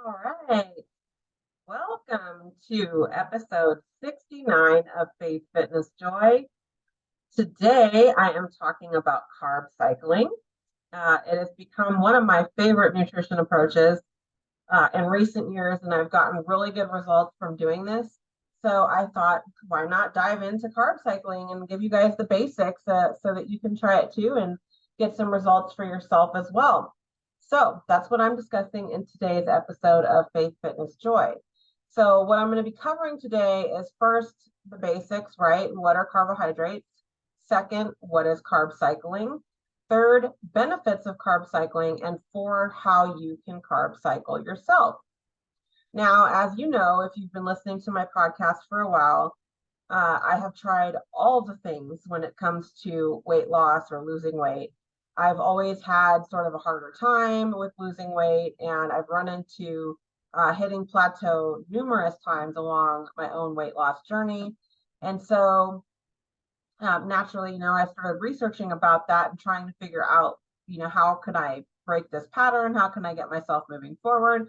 All right. Welcome to episode 69 of Faith, Fitness, Joy. Today, I am talking about carb cycling. It has become one of my favorite nutrition approaches in recent years, and I've gotten really good results from doing this. So I thought, why not dive into carb cycling and give you guys the basics so that you can try it too and get some results for yourself as well. So that's what I'm discussing in today's episode of Faith, Fitness, Joy. So what I'm going to be covering today is first the basics, right? What are carbohydrates? Second, what is carb cycling? Third, benefits of carb cycling. And four, how you can carb cycle yourself. Now, as you know, if you've been listening to my podcast for a while, I have tried all the things when it comes to weight loss or losing weight. I've always had sort of a harder time with losing weight, and I've run into hitting plateau numerous times along my own weight loss journey. And so naturally, I started researching about that and trying to figure out, how can I break this pattern? How can I get myself moving forward?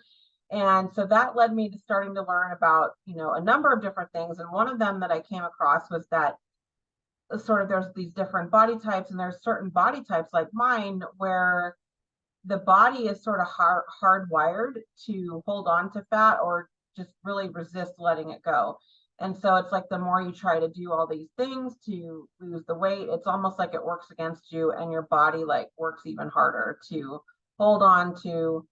And so that led me to starting to learn about, a number of different things. And one of them that I came across was that sort of there's these different body types, and there's certain body types like mine where the body is sort of hardwired to hold on to fat or just really resist letting it go. And so it's like the more you try to do all these things to lose the weight, it's almost like it works against you, and your body like works even harder to hold on to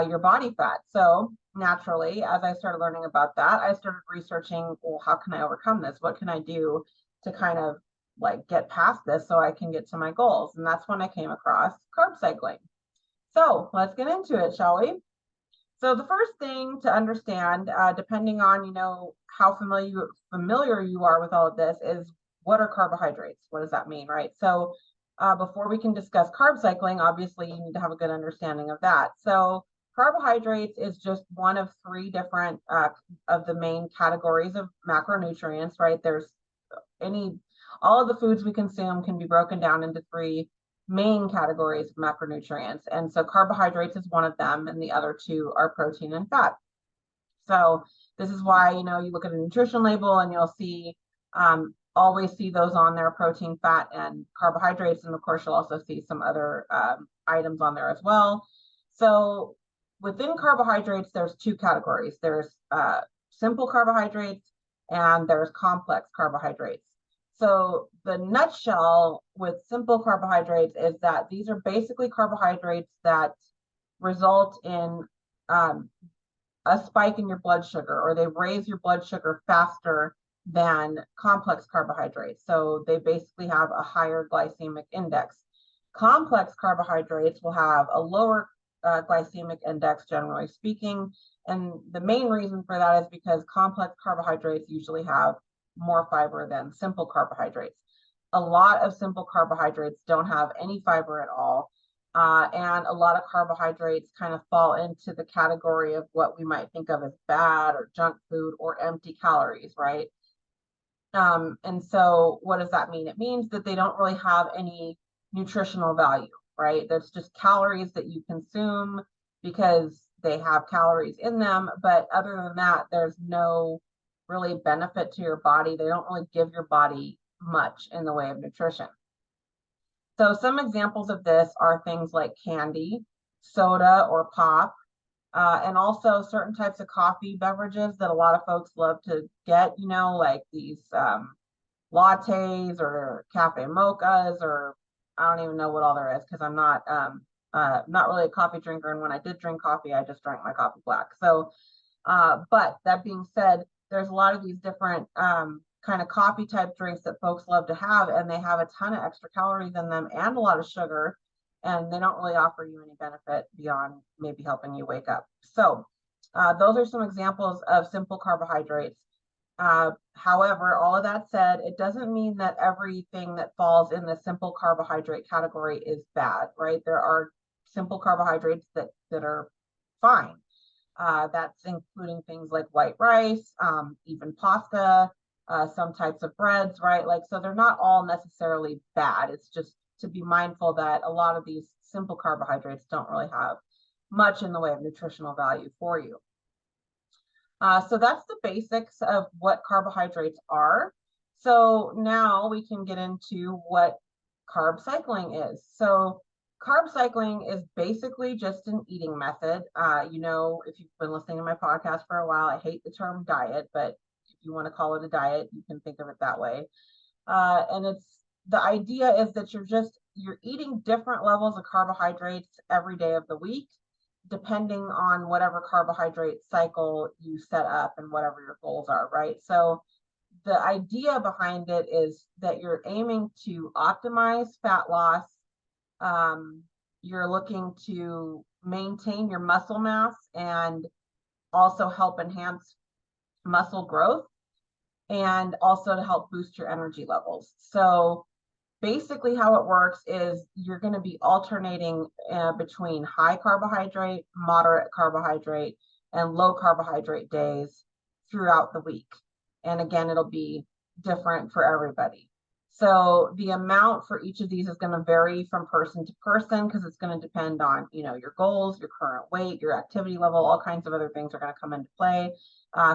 your body fat. So naturally, as I started learning about that, I started researching, well, how can I overcome this? What can I do to kind of like get past this so I can get to my goals? And that's when I came across carb cycling. So let's get into it, shall we? So the first thing to understand, depending on how familiar you are with all of this, is what are carbohydrates? What does that mean, right? So before we can discuss carb cycling, obviously you need to have a good understanding of that. So carbohydrates is just one of three different of the main categories of macronutrients, right? There's all of the foods we consume can be broken down into three main categories of macronutrients. And so carbohydrates is one of them, and the other two are protein and fat. So this is why, you look at a nutrition label and you'll see, always see those on there, protein, fat, and carbohydrates. And of course, you'll also see some other items on there as well. So within carbohydrates, there's two categories. There's simple carbohydrates and there's complex carbohydrates. So the nutshell with simple carbohydrates is that these are basically carbohydrates that result in a spike in your blood sugar, or they raise your blood sugar faster than complex carbohydrates. So they basically have a higher glycemic index. Complex carbohydrates will have a lower glycemic index, generally speaking. And the main reason for that is because complex carbohydrates usually have more fiber than simple carbohydrates. A lot of simple carbohydrates don't have any fiber at all. And a lot of carbohydrates kind of fall into the category of what we might think of as bad or junk food or empty calories, right? And so what does that mean? It means that they don't really have any nutritional value, right? There's just calories that you consume because they have calories in them. But other than that, there's no really benefit to your body. They don't really give your body much in the way of nutrition. So some examples of this are things like candy, soda or pop, and also certain types of coffee beverages that a lot of folks love to get, like these lattes or cafe mochas, or I don't even know what all there is because I'm not really a coffee drinker. And when I did drink coffee, I just drank my coffee black. So, but that being said, there's a lot of these different kind of coffee type drinks that folks love to have, and they have a ton of extra calories in them and a lot of sugar, and they don't really offer you any benefit beyond maybe helping you wake up. So those are some examples of simple carbohydrates. However, all of that said, it doesn't mean that everything that falls in the simple carbohydrate category is bad, right? There are simple carbohydrates that are fine. That's including things like white rice, even pasta, some types of breads, right? Like, so they're not all necessarily bad. It's just to be mindful that a lot of these simple carbohydrates don't really have much in the way of nutritional value for you. So that's the basics of what carbohydrates are. So now we can get into what carb cycling is. So carb cycling is basically just an eating method. If you've been listening to my podcast for a while, I hate the term diet, but if you want to call it a diet, you can think of it that way. And the idea is that you're eating different levels of carbohydrates every day of the week, depending on whatever carbohydrate cycle you set up and whatever your goals are, right? So the idea behind it is that you're aiming to optimize fat loss. You're looking to maintain your muscle mass and also help enhance muscle growth, and also to help boost your energy levels. So basically how it works is you're going to be alternating between high carbohydrate, moderate carbohydrate, and low carbohydrate days throughout the week. And again, it'll be different for everybody. So the amount for each of these is going to vary from person to person, because it's going to depend on, your goals, your current weight, your activity level, all kinds of other things are going to come into play.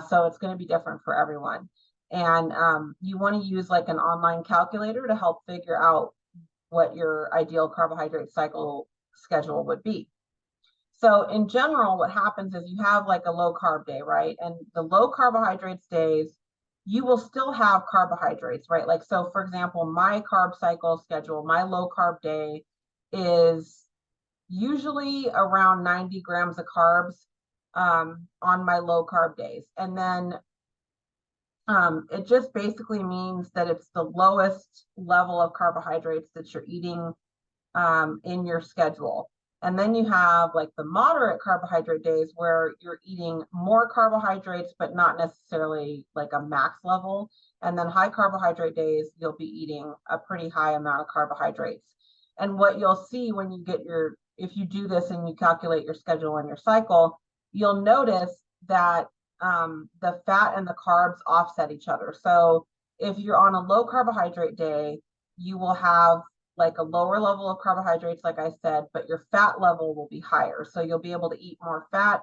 So it's going to be different for everyone. And you want to use like an online calculator to help figure out what your ideal carbohydrate cycle schedule would be. So in general, what happens is you have like a low carb day, right? And the low carbohydrates days, you will still have carbohydrates, right? Like, so for example, my carb cycle schedule, my low carb day is usually around 90 grams of carbs on my low carb days. And then it just basically means that it's the lowest level of carbohydrates that you're eating in your schedule. And then you have like the moderate carbohydrate days where you're eating more carbohydrates, but not necessarily like a max level. And then high carbohydrate days, you'll be eating a pretty high amount of carbohydrates. And what you'll see when you if you do this and you calculate your schedule and your cycle, you'll notice that the fat and the carbs offset each other. So if you're on a low carbohydrate day, you will have like a lower level of carbohydrates, like I said, but your fat level will be higher. So you'll be able to eat more fat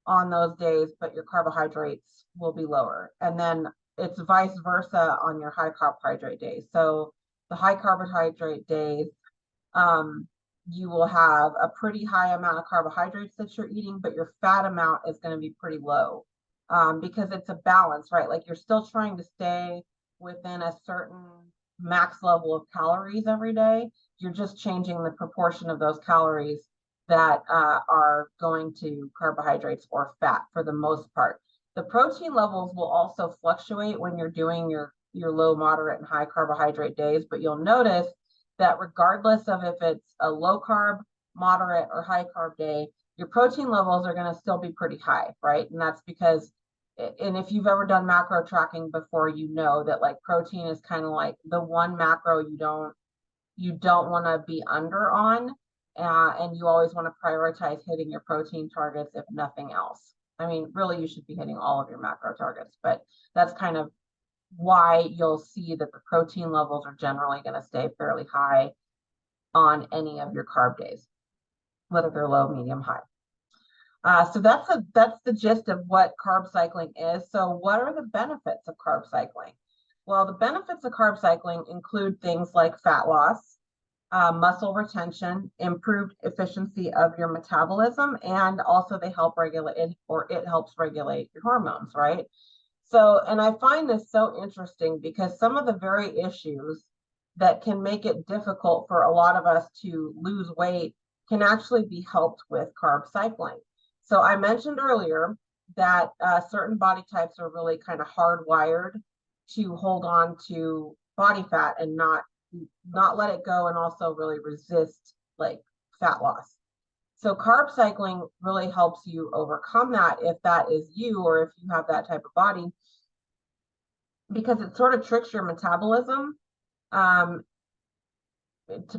on those days, but your carbohydrates will be lower. And then it's vice versa on your high carbohydrate days. So the high carbohydrate days, you will have a pretty high amount of carbohydrates that you're eating, but your fat amount is going to be pretty low, because it's a balance, right? Like you're still trying to stay within a certain max level of calories every day. You're just changing the proportion of those calories that are going to carbohydrates or fat for the most part. The protein levels will also fluctuate when you're doing your low, moderate, and high carbohydrate days, but you'll notice that regardless of if it's a low carb, moderate, or high carb day, your protein levels are going to still be pretty high, right? And that's because, and if you've ever done macro tracking before, you know that like protein is kind of like the one macro you don't want to be under on, and you always want to prioritize hitting your protein targets if nothing else. I mean, really, you should be hitting all of your macro targets, but that's kind of why you'll see that the protein levels are generally going to stay fairly high on any of your carb days, whether they're low, medium, high. So that's the gist of what carb cycling is. So what are the benefits of carb cycling? Well, the benefits of carb cycling include things like fat loss, muscle retention, improved efficiency of your metabolism, and also they help regulate, or it helps regulate your hormones, right? So, and I find this so interesting because some of the very issues that can make it difficult for a lot of us to lose weight can actually be helped with carb cycling. So I mentioned earlier that certain body types are really kind of hardwired to hold on to body fat and not let it go, and also really resist like fat loss. So carb cycling really helps you overcome that if that is you, or if you have that type of body, because it sort of tricks your metabolism, to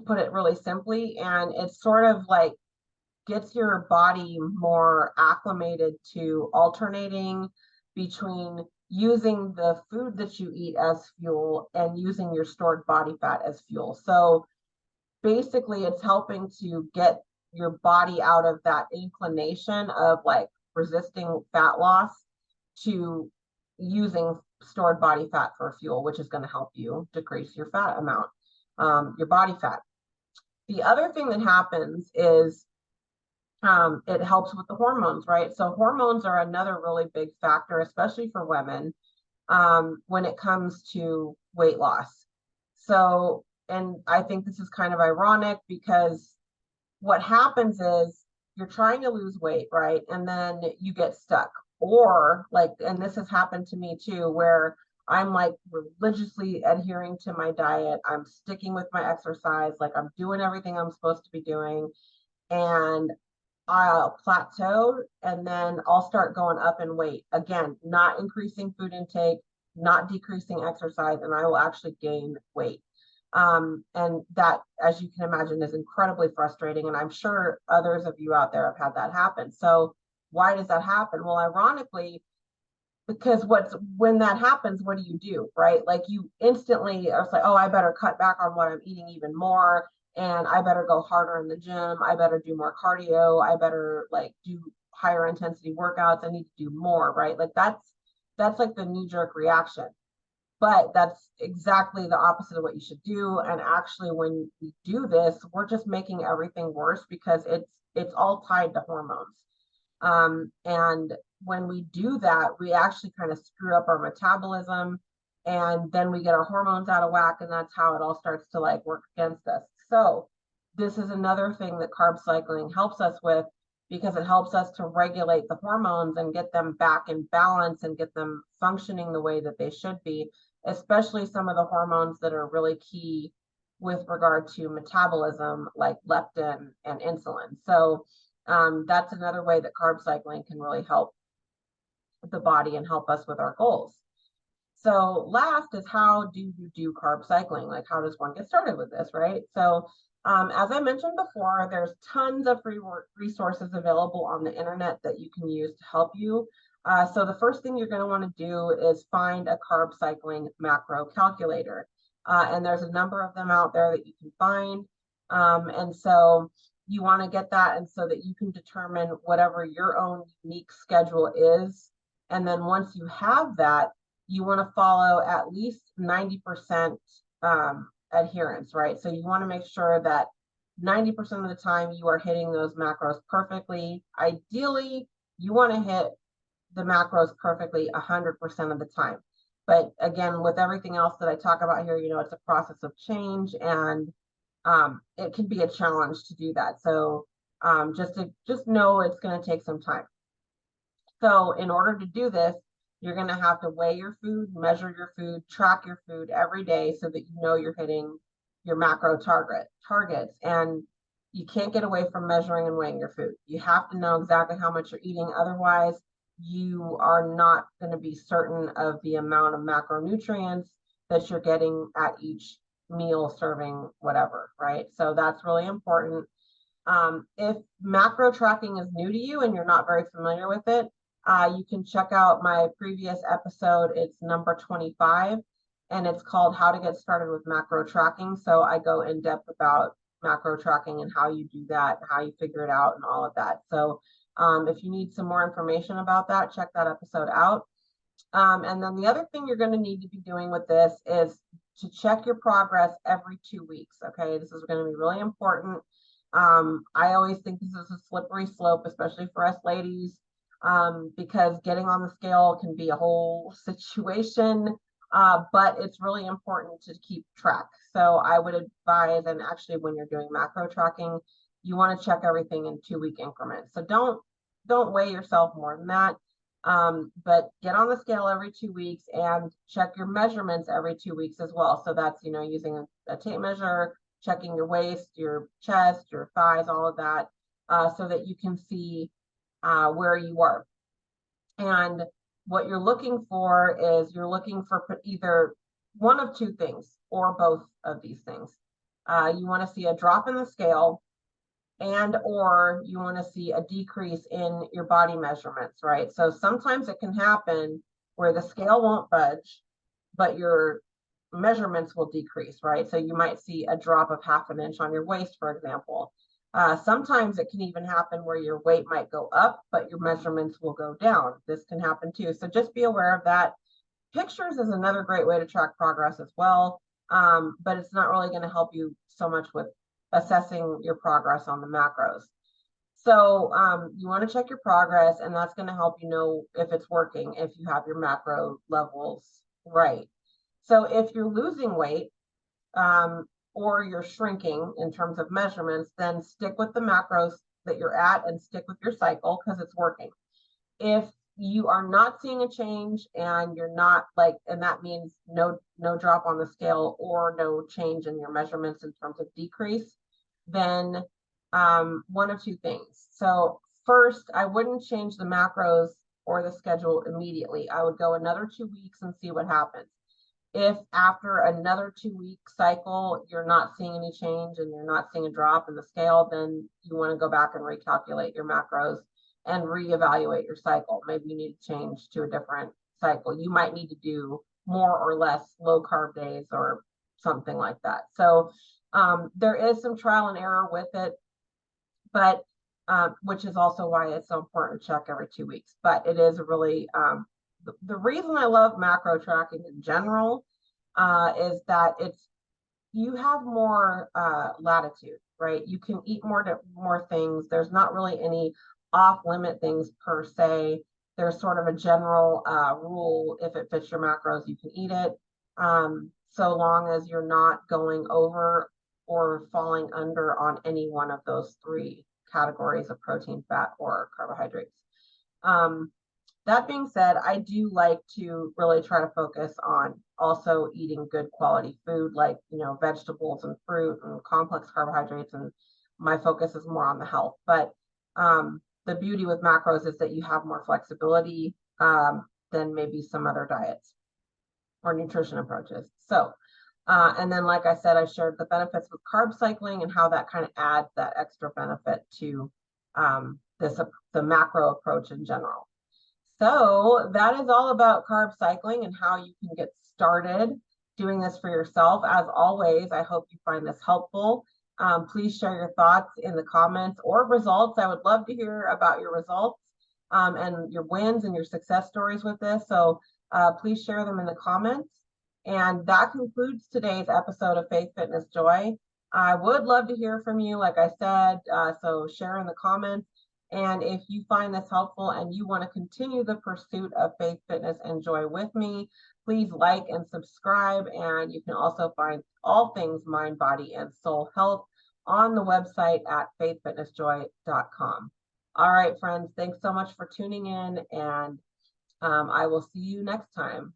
put it really simply, and it's sort of like gets your body more acclimated to alternating between using the food that you eat as fuel and using your stored body fat as fuel. So basically it's helping to get your body out of that inclination of like resisting fat loss to using stored body fat for fuel, which is going to help you decrease your fat amount, your body fat. The other thing that happens is it helps with the hormones, right? So hormones are another really big factor, especially for women, when it comes to weight loss. So, and I think this is kind of ironic because what happens is you're trying to lose weight, right? And then you get stuck. Or like, and this has happened to me too, where I'm like religiously adhering to my diet. I'm sticking with my exercise, like I'm doing everything I'm supposed to be doing. And I'll plateau and then I'll start going up in weight. Again, not increasing food intake, not decreasing exercise, and I will actually gain weight. And that, as you can imagine, is incredibly frustrating. And I'm sure others of you out there have had that happen. So why does that happen? Well, ironically, because when that happens, what do? Right? Like you instantly are like, oh, I better cut back on what I'm eating even more. And I better go harder in the gym. I better do more cardio. I better like do higher intensity workouts. I need to do more, right? Like that's like the knee-jerk reaction. But that's exactly the opposite of what you should do. And actually, when we do this, we're just making everything worse because it's all tied to hormones. And when we do that, we actually kind of screw up our metabolism, and then we get our hormones out of whack, and that's how it all starts to like work against us. So this is another thing that carb cycling helps us with, because it helps us to regulate the hormones and get them back in balance and get them functioning the way that they should be, especially some of the hormones that are really key with regard to metabolism, like leptin and insulin. So that's another way that carb cycling can really help the body and help us with our goals. So last is, how do you do carb cycling? Like, how does one get started with this, right? So as I mentioned before, there's tons of free resources available on the internet that you can use to help you. So the first thing you're going to want to do is find a carb cycling macro calculator. And there's a number of them out there that you can find. And so you want to get that, and so that you can determine whatever your own unique schedule is. And then once you have that, you want to follow at least 90% adherence, right? So you want to make sure that 90% of the time you are hitting those macros perfectly. Ideally, you want to hit the macros perfectly 100% of the time. But again, with everything else that I talk about here, it's a process of change, and it can be a challenge to do that. So just know it's going to take some time. So in order to do this, you're going to have to weigh your food, measure your food, track your food every day so that you know you're hitting your macro targets. And you can't get away from measuring and weighing your food. You have to know exactly how much you're eating. Otherwise, you are not going to be certain of the amount of macronutrients that you're getting at each meal, serving, whatever, right? So that's really important. If macro tracking is new to you and you're not very familiar with it, you can check out my previous episode. It's number 25, and it's called How to Get Started with Macro Tracking. So I go in depth about macro tracking and how you do that, how you figure it out, and all of that. So if you need some more information about that, check that episode out. And then the other thing you're going to need to be doing with this is to check your progress every 2 weeks. Okay, this is going to be really important. I always think this is a slippery slope, especially for us ladies, because getting on the scale can be a whole situation, but it's really important to keep track. So I would advise, and actually when you're doing macro tracking, you want to check everything in 2-week increments. So don't weigh yourself more than that. But get on the scale every 2 weeks and check your measurements every 2 weeks as well. So that's, using a tape measure, checking your waist, your chest, your thighs, all of that, so that you can see where you are. And what you're looking for is you're looking for either one of two things or both of these things. You want to see a drop in the scale, and or you want to see a decrease in your body measurements, right? So sometimes it can happen where the scale won't budge, but your measurements will decrease, right? So you might see a drop of 1/2 inch on your waist, for example. Sometimes it can even happen where your weight might go up, but your measurements will go down. This can happen too. So just be aware of that. Pictures is another great way to track progress as well, but it's not really going to help you so much with assessing your progress on the macros. So you want to check your progress, and that's going to help you know if it's working, if you have your macro levels right. So if you're losing weight, or you're shrinking in terms of measurements, then stick with the macros that you're at and stick with your cycle because it's working. If you are not seeing a change and you're not like, and that means no drop on the scale or no change in your measurements in terms of decrease, then one of two things. So first, I wouldn't change the macros or the schedule immediately. I would go another 2 weeks and see what happens. If after another 2-week cycle, you're not seeing any change and you're not seeing a drop in the scale, then you want to go back and recalculate your macros and reevaluate your cycle. Maybe you need to change to a different cycle. You might need to do more or less low carb days or something like that. So there is some trial and error with it, but which is also why it's so important to check every 2 weeks. But it is really the reason I love macro tracking in general is that you have more latitude, right? You can eat more things. There's not really any off limit things per se. There's sort of a general rule. If it fits your macros, you can eat it, so long as you're not going over or falling under on any one of those 3 categories of protein, fat, or carbohydrates. That being said, I do like to really try to focus on also eating good quality food, like, vegetables and fruit and complex carbohydrates. And my focus is more on the health. But the beauty with macros is that you have more flexibility than maybe some other diets or nutrition approaches. So, and then, like I said, I shared the benefits with carb cycling and how that kind of adds that extra benefit to the macro approach in general. So that is all about carb cycling and how you can get started doing this for yourself. As always, I hope you find this helpful. Please share your thoughts in the comments or results. I would love to hear about your results and your wins and your success stories with this. So please share them in the comments. And that concludes today's episode of Faith, Fitness, Joy. I would love to hear from you, like I said, so share in the comments. And if you find this helpful and you want to continue the pursuit of faith, fitness, and joy with me, please like and subscribe. And you can also find all things mind, body, and soul health on the website at faithfitnessjoy.com. All right, friends, thanks so much for tuning in, and I will see you next time.